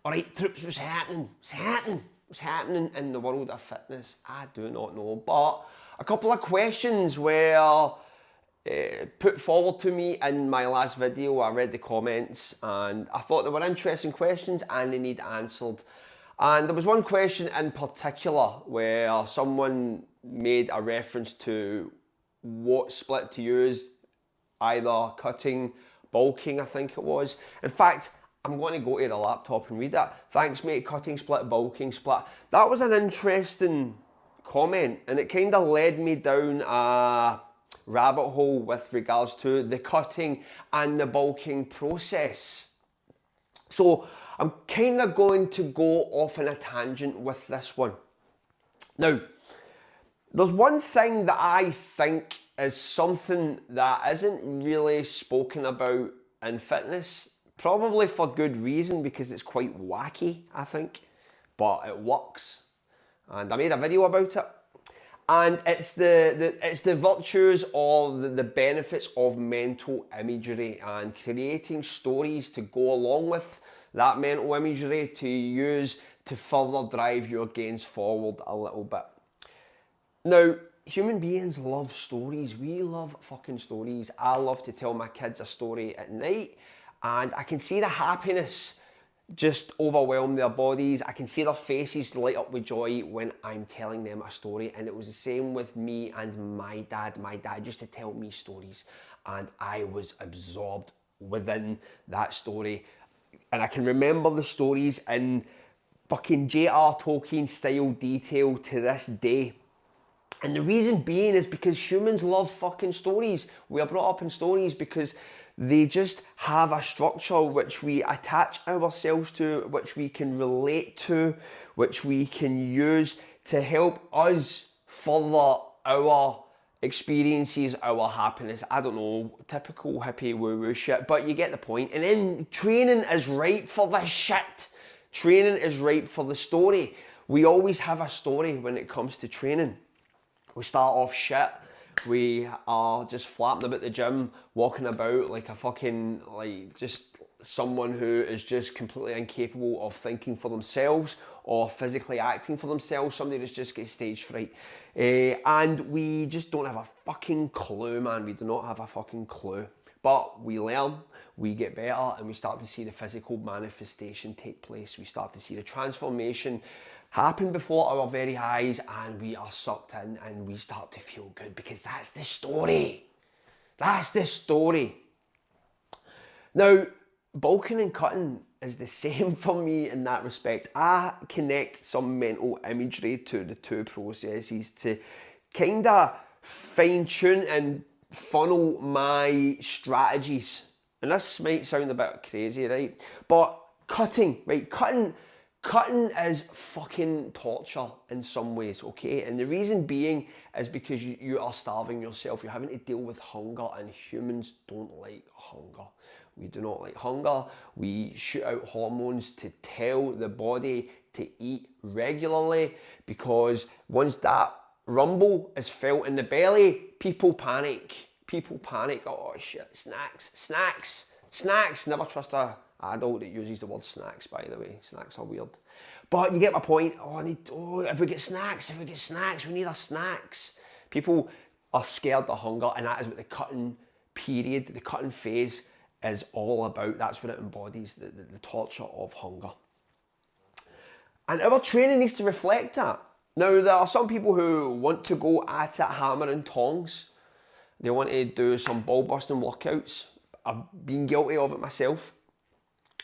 All right, troops, what's happening? What's happening? What's happening in the world of fitness? I do not know, but a couple of questions were put forward to me in my last video. I read the comments and I thought they were interesting questions and they need answered. And there was one question in particular where someone made a reference to what split to use, either cutting, bulking, I think it was. In fact, I'm going to go to the laptop and read it. Thanks, mate. Cutting split, bulking split. That was an interesting comment, and it kind of led me down a rabbit hole with regards to the cutting and the bulking process. So I'm kind of going to go off on a tangent with this one. Now, there's one thing that I think is something that isn't really spoken about in fitness. Probably for good reason, because it's quite wacky, I think, but it works. And I made a video about it. And it's the virtues or the benefits of mental imagery and creating stories to go along with that mental imagery to use to further drive your gains forward a little bit. Now, human beings love stories. We love fucking stories. I love to tell my kids a story at night. And I can see the happiness just overwhelm their bodies. I can see their faces light up with joy when I'm telling them a story. And it was the same with me and my dad. My dad used to tell me stories and I was absorbed within that story. And I can remember the stories in fucking J.R. Tolkien style detail to this day. And the reason being is because humans love fucking stories. We are brought up in stories because they just have a structure which we attach ourselves to, which we can relate to, which we can use to help us further our experiences, our happiness. I don't know, typical hippie woo-woo shit, but you get the point. And then training is right for this shit. Training is right for the story. We always have a story when it comes to training. We start off shit. We are just flapping about the gym, walking about like a fucking, like just someone who is just completely incapable of thinking for themselves or physically acting for themselves, somebody that's just got stage fright. And we just don't have a fucking clue, man. We do not have a fucking clue. But we learn, we get better, and we start to see the physical manifestation take place. We start to see the transformation happen before our very eyes, and we are sucked in and we start to feel good because that's the story. That's the story. Now, bulking and cutting is the same for me in that respect. I connect some mental imagery to the two processes to kind of fine tune and funnel my strategies. And this might sound a bit crazy, right? But cutting, right? Cutting is fucking torture in some ways, okay? And the reason being is because you are starving yourself. You're having to deal with hunger, and humans don't like hunger. We do not like hunger. We shoot out hormones to tell the body to eat regularly, because once that rumble is felt in the belly, people panic. People panic. Oh shit, snacks. Never trust a adult that uses the word snacks, by the way. Snacks are weird. But you get my point. If we get snacks, we need our snacks. People are scared of hunger, and that is what the cutting period, the cutting phase is all about. That's what it embodies, the torture of hunger. And our training needs to reflect that. Now, there are some people who want to go at it hammer and tongs. They want to do some ball busting workouts. I've been guilty of it myself.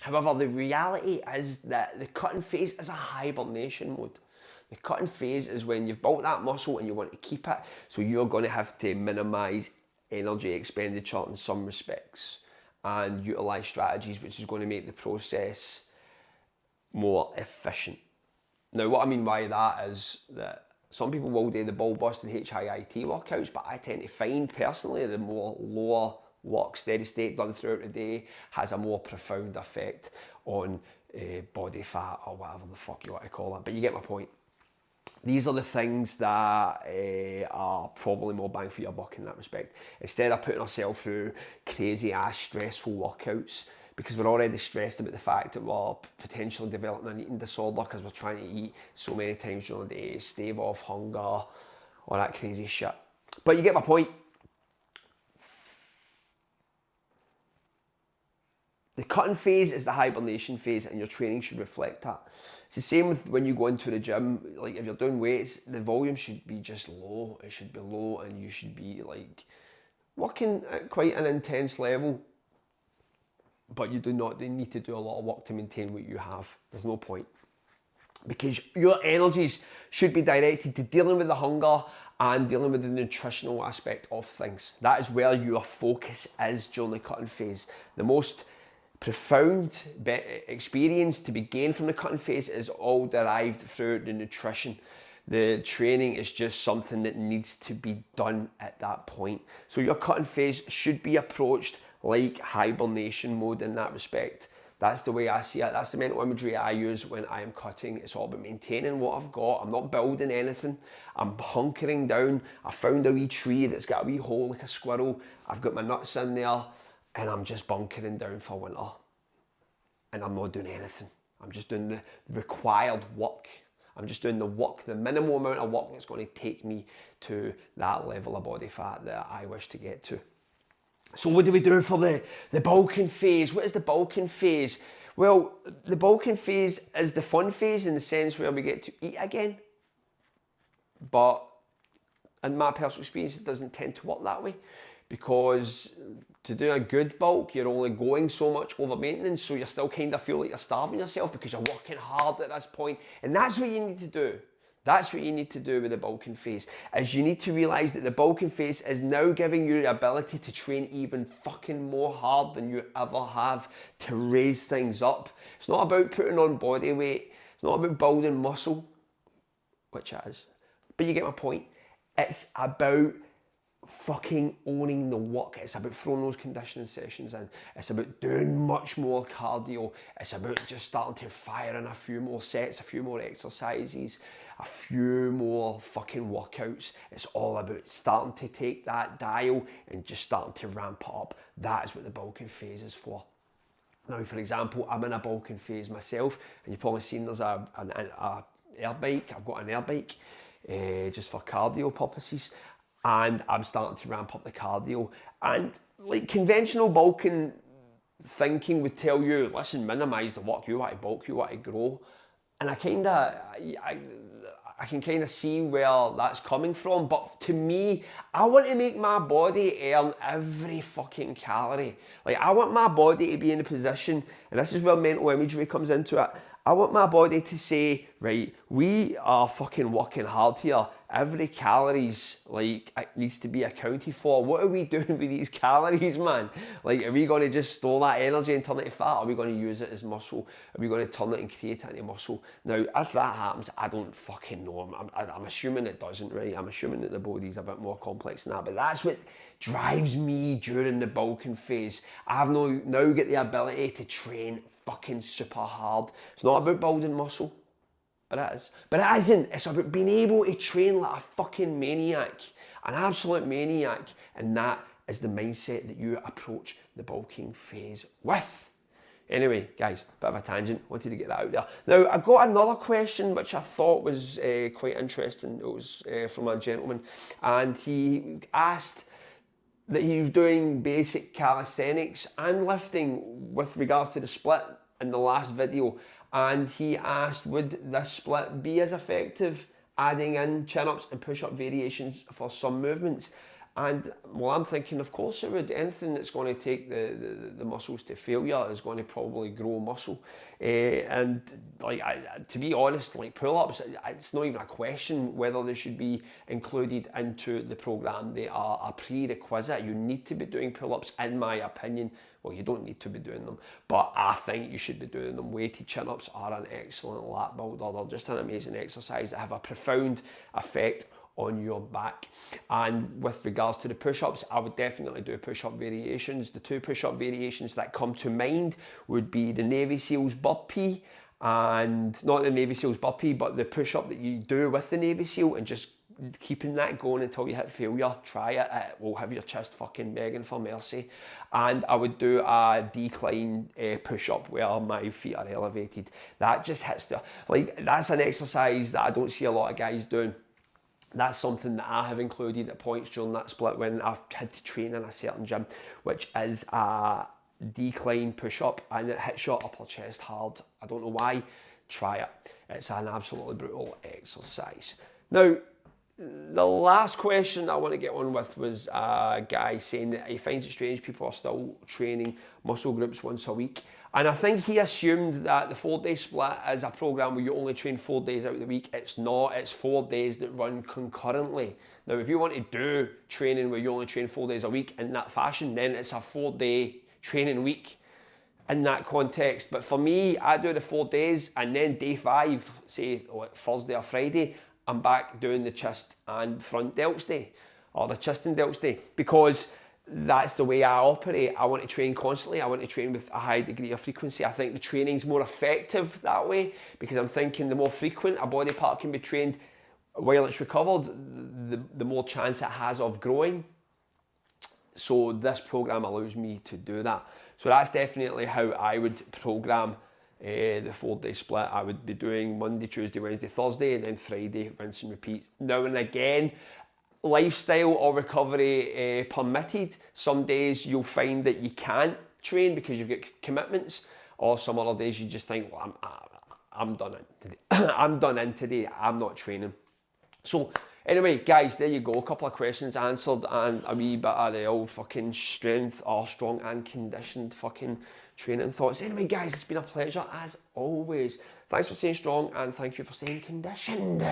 However, the reality is that the cutting phase is a hibernation mode. The cutting phase is when you've built that muscle and you want to keep it, so you're going to have to minimise energy expenditure in some respects and utilise strategies which is going to make the process more efficient. Now, what I mean by that is that some people will do the ball busting HIIT workouts, but I tend to find personally the more lower work, steady state done throughout the day has a more profound effect on body fat or whatever the fuck you want to call it. But you get my point. These are the things that are probably more bang for your buck in that respect. Instead of putting ourselves through crazy ass stressful workouts, because we're already stressed about the fact that we're potentially developing an eating disorder because we're trying to eat so many times during the day, stave off hunger, all that crazy shit. But you get my point. The cutting phase is the hibernation phase, and your training should reflect that. It's the same with when you go into the gym. Like if you're doing weights, the volume should be just low. It should be low, and you should be like working at quite an intense level. But you do not need to do a lot of work to maintain what you have. There's no point. Because your energies should be directed to dealing with the hunger and dealing with the nutritional aspect of things. That is where your focus is during the cutting phase. The most profound experience to be gained from the cutting phase is all derived through the nutrition. The training is just something that needs to be done at that point. So your cutting phase should be approached like hibernation mode in that respect. That's the way I see it. That's the mental imagery I use when I am cutting. It's all about maintaining what I've got. I'm not building anything. I'm hunkering down. I found a wee tree that's got a wee hole like a squirrel. I've got my nuts in there and I'm just bunkering down for winter. And I'm not doing anything. I'm just doing the required work. I'm just doing the work, the minimal amount of work that's going to take me to that level of body fat that I wish to get to. So what do we do for the bulking phase? What is the bulking phase? Well, the bulking phase is the fun phase in the sense where we get to eat again. But in my personal experience, it doesn't tend to work that way, because to do a good bulk, you're only going so much over maintenance, so you still kind of feel like you're starving yourself because you're working hard at this point. And that's what you need to do. That's what you need to do with the bulking phase, is you need to realise that the bulking phase is now giving you the ability to train even fucking more hard than you ever have, to raise things up. It's not about putting on body weight. It's not about building muscle, which it is. But you get my point. It's about fucking owning the work. It's about throwing those conditioning sessions in. It's about doing much more cardio. It's about just starting to fire in a few more sets, a few more exercises, a few more fucking workouts. It's all about starting to take that dial and just starting to ramp it up. That is what the bulking phase is for. Now, for example, I'm in a bulking phase myself, and you've probably seen there's an air bike. I've got an air bike just for cardio purposes, and I'm starting to ramp up the cardio. And like conventional bulking thinking would tell you, listen, minimise the work. You want to bulk, you want to grow. And I can kind of see where that's coming from. But to me, I want to make my body earn every fucking calorie. Like, I want my body to be in a position, and this is where mental imagery comes into it. I want my body to say, right, we are fucking working hard here. Every calories, like, it needs to be accounted for. What are we doing with these calories, man? Like, are we going to just store that energy and turn it to fat? Are we going to use it as muscle? Are we going to turn it and create it into muscle? Now, if that happens, I don't fucking know. I'm assuming it doesn't, right? I'm assuming that the body's a bit more complex than that. But that's what drives me during the bulking phase. I've now get the ability to train fucking super hard. It's not about building muscle. But it is. But it isn't. It's about being able to train like a fucking maniac. An absolute maniac. And that is the mindset that you approach the bulking phase with. Anyway, guys, bit of a tangent. Wanted to get that out there. Now, I got another question which I thought was quite interesting. It was from a gentleman. And he asked that he was doing basic calisthenics and lifting with regards to the split in the last video. And he asked, would this split be as effective adding in chin-ups and push-up variations for some movements? And well, I'm thinking, of course it would. Anything that's going to take the muscles to failure is going to probably grow muscle. And like, to be honest, like pull-ups, it's not even a question whether they should be included into the program. They are a prerequisite. You need to be doing pull-ups, in my opinion. Well, you don't need to be doing them, but I think you should be doing them. Weighted chin-ups are an excellent lat builder. They're just an amazing exercise that have a profound effect on your back. And with regards to the push-ups, I would definitely do push-up variations. The two push-up variations that come to mind would be the Navy SEALs burpee, and not the Navy SEALs burpee, but the push-up that you do with the Navy SEAL and just keeping that going until you hit failure. Try it. It will have your chest fucking begging for mercy. And I would do a decline push-up where my feet are elevated. That just hits the, like, that's an exercise that I don't see a lot of guys doing. That's something that I have included at points during that split when I've had to train in a certain gym, which is a decline push-up, and it hits your upper chest hard. I don't know why. Try it. It's an absolutely brutal exercise. Now, the last question I want to get on with was a guy saying that he finds it strange people are still training muscle groups once a week. And I think he assumed that the 4-day split is a program where you only train 4 days out of the week. It's not. It's 4 days that run concurrently. Now, if you want to do training where you only train 4 days a week in that fashion, then it's a 4-day training week in that context. But for me, I do the 4 days, and then day 5, say Thursday or Friday, I'm back doing the chest and front delts day, or the chest and delts day, because that's the way I operate. I want to train constantly. I want to train with a high degree of frequency. I think the training's more effective that way, because I'm thinking the more frequent a body part can be trained while it's recovered, the more chance it has of growing. So this program allows me to do that. So that's definitely how I would program the 4-day split. I would be doing Monday, Tuesday, Wednesday, Thursday, and then Friday, rinse and repeat. Now and again, lifestyle or recovery permitted, some days you'll find that you can't train because you've got commitments, or some other days you just think, well, I'm done in today. I'm done in today, I'm not training. So anyway, guys, there you go. A couple of questions answered and a wee bit of the old fucking strength or strong and conditioned fucking training thoughts. Anyway, guys, it's been a pleasure as always. Thanks for staying strong and thank you for staying conditioned.